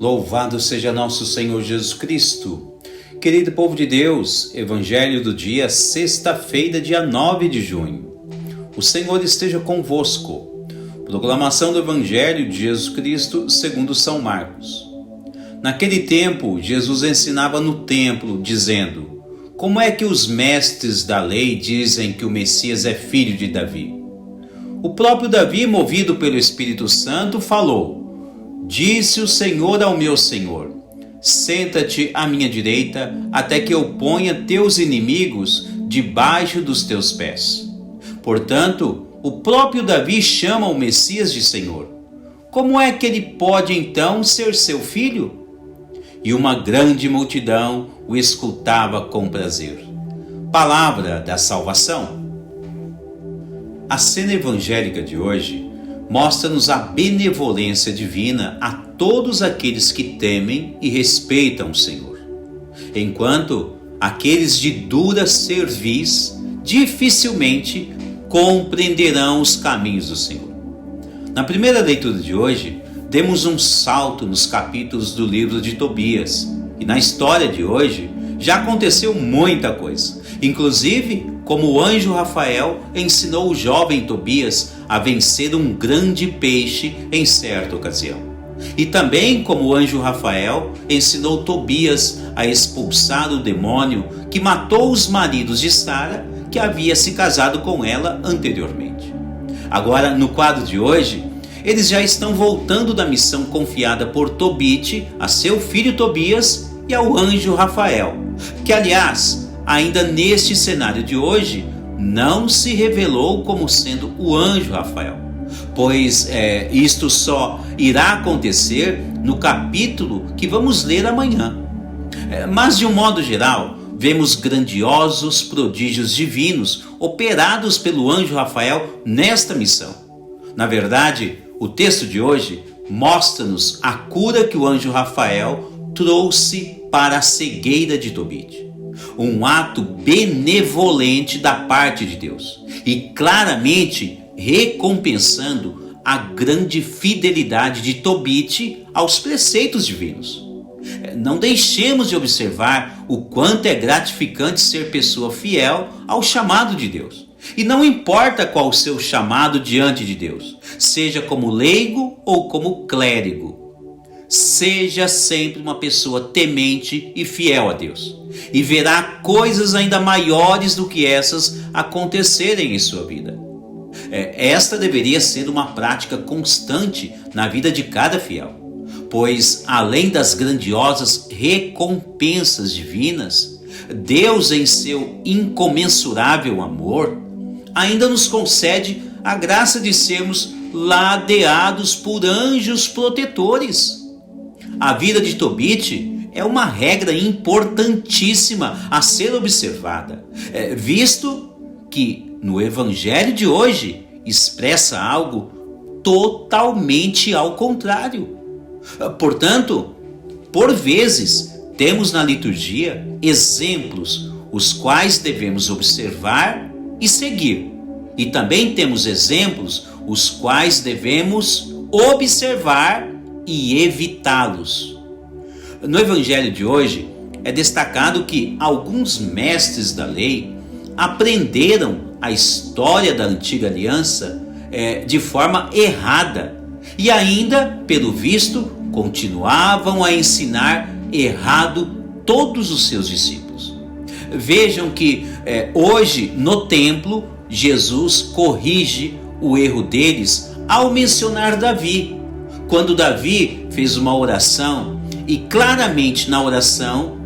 Louvado seja nosso Senhor Jesus Cristo. Querido povo de Deus, Evangelho do dia, sexta-feira, dia 9 de junho. O Senhor esteja convosco. Proclamação do Evangelho de Jesus Cristo segundo São Marcos. Naquele tempo, Jesus ensinava no templo, dizendo: Como é que os mestres da lei dizem que o Messias é filho de Davi? O próprio Davi, movido pelo Espírito Santo, falou: Disse o Senhor ao meu Senhor: Senta-te à minha direita, até que eu ponha teus inimigos debaixo dos teus pés. Portanto, o próprio Davi chama o Messias de Senhor. Como é que ele pode então ser seu filho? E uma grande multidão o escutava com prazer. Palavra da salvação. A cena evangélica de hoje mostra-nos a benevolência divina a todos aqueles que temem e respeitam o Senhor, enquanto aqueles de dura cerviz dificilmente compreenderão os caminhos do Senhor. Na primeira leitura de hoje, demos um salto nos capítulos do livro de Tobias, e na história de hoje já aconteceu muita coisa, inclusive como o anjo Rafael ensinou o jovem Tobias a vencer um grande peixe em certa ocasião. E também como o anjo Rafael ensinou Tobias a expulsar o demônio que matou os maridos de Sara, que havia se casado com ela anteriormente. Agora, no quadro de hoje, eles já estão voltando da missão confiada por Tobit a seu filho Tobias e ao anjo Rafael, que aliás, ainda neste cenário de hoje, não se revelou como sendo o anjo Rafael, pois isto só irá acontecer no capítulo que vamos ler amanhã. Mas de um modo geral, vemos grandiosos prodígios divinos operados pelo anjo Rafael nesta missão. Na verdade, o texto de hoje mostra-nos a cura que o anjo Rafael trouxe para a cegueira de Tobit. Um ato benevolente da parte de Deus e claramente recompensando a grande fidelidade de Tobit aos preceitos divinos. Não deixemos de observar o quanto é gratificante ser pessoa fiel ao chamado de Deus. E não importa qual o seu chamado diante de Deus, seja como leigo ou como clérigo. Seja sempre uma pessoa temente e fiel a Deus, e verá coisas ainda maiores do que essas acontecerem em sua vida. Esta deveria ser uma prática constante na vida de cada fiel, pois além das grandiosas recompensas divinas, Deus, em seu incomensurável amor, ainda nos concede a graça de sermos ladeados por anjos protetores. A vida de Tobit é uma regra importantíssima a ser observada, visto que no Evangelho de hoje expressa algo totalmente ao contrário. Portanto, por vezes, temos na liturgia exemplos os quais devemos observar e seguir. E também temos exemplos os quais devemos observar e evitá-los. No Evangelho de hoje, é destacado que alguns mestres da lei aprenderam a história da antiga aliança de forma errada e ainda, pelo visto, continuavam a ensinar errado todos os seus discípulos. Vejam que hoje no templo Jesus corrige o erro deles ao mencionar Davi, quando Davi fez uma oração e claramente na oração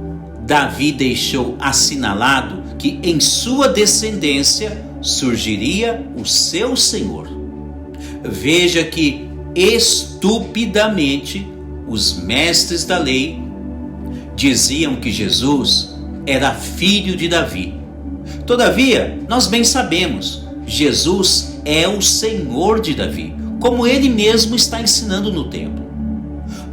Davi deixou assinalado que em sua descendência surgiria o seu Senhor. Veja que estupidamente os mestres da lei diziam que Jesus era filho de Davi. Todavia, nós bem sabemos, Jesus é o Senhor de Davi, como ele mesmo está ensinando no templo.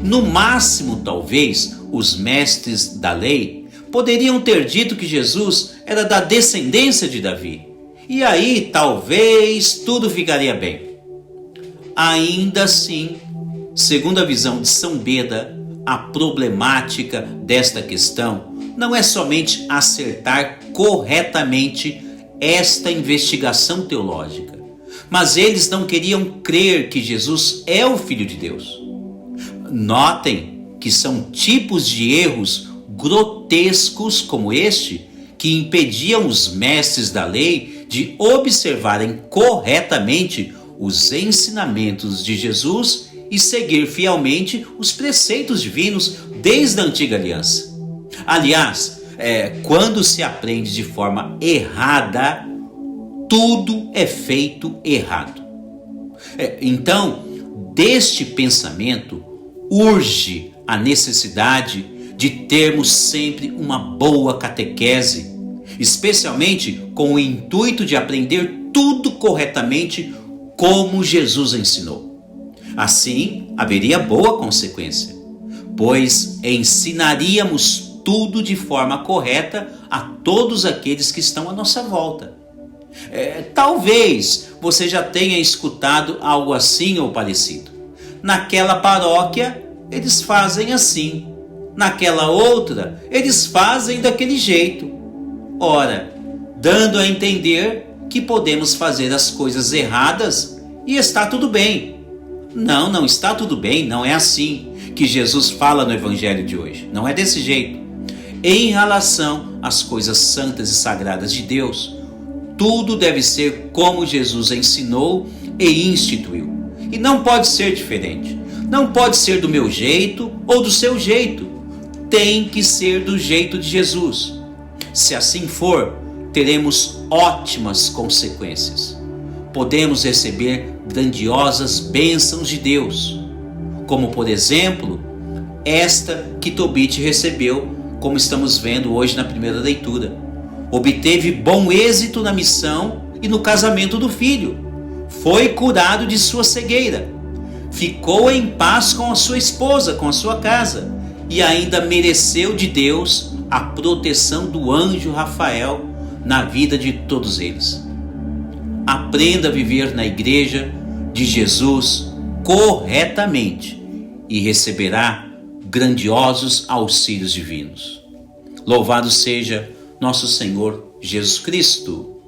No máximo, talvez, os mestres da lei poderiam ter dito que Jesus era da descendência de Davi. E aí, talvez, tudo ficaria bem. Ainda assim, segundo a visão de São Beda, a problemática desta questão não é somente acertar corretamente esta investigação teológica, mas eles não queriam crer que Jesus é o Filho de Deus. Notem que são tipos de erros grotescos como este que impediam os mestres da lei de observarem corretamente os ensinamentos de Jesus e seguir fielmente os preceitos divinos desde a antiga aliança. Aliás, quando se aprende de forma errada, tudo é feito errado. Então, deste pensamento urge a necessidade de termos sempre uma boa catequese, especialmente com o intuito de aprender tudo corretamente como Jesus ensinou. Assim, haveria boa consequência, pois ensinaríamos tudo de forma correta a todos aqueles que estão à nossa volta. Talvez você já tenha escutado algo assim ou parecido. Naquela paróquia, eles fazem assim. Naquela outra, eles fazem daquele jeito. Ora, dando a entender que podemos fazer as coisas erradas e está tudo bem. Não está tudo bem, não é assim que Jesus fala no Evangelho de hoje. Não é desse jeito. Em relação às coisas santas e sagradas de Deus, tudo deve ser como Jesus ensinou e instituiu. E não pode ser diferente. Não pode ser do meu jeito ou do seu jeito. Tem que ser do jeito de Jesus. Se assim for, teremos ótimas consequências. Podemos receber grandiosas bênçãos de Deus, como por exemplo, esta que Tobit recebeu, como estamos vendo hoje na primeira leitura. Obteve bom êxito na missão e no casamento do filho. Foi curado de sua cegueira. Ficou em paz com a sua esposa, com a sua casa, e ainda mereceu de Deus a proteção do anjo Rafael na vida de todos eles. Aprenda a viver na igreja de Jesus corretamente e receberá grandiosos auxílios divinos. Louvado seja nosso Senhor Jesus Cristo.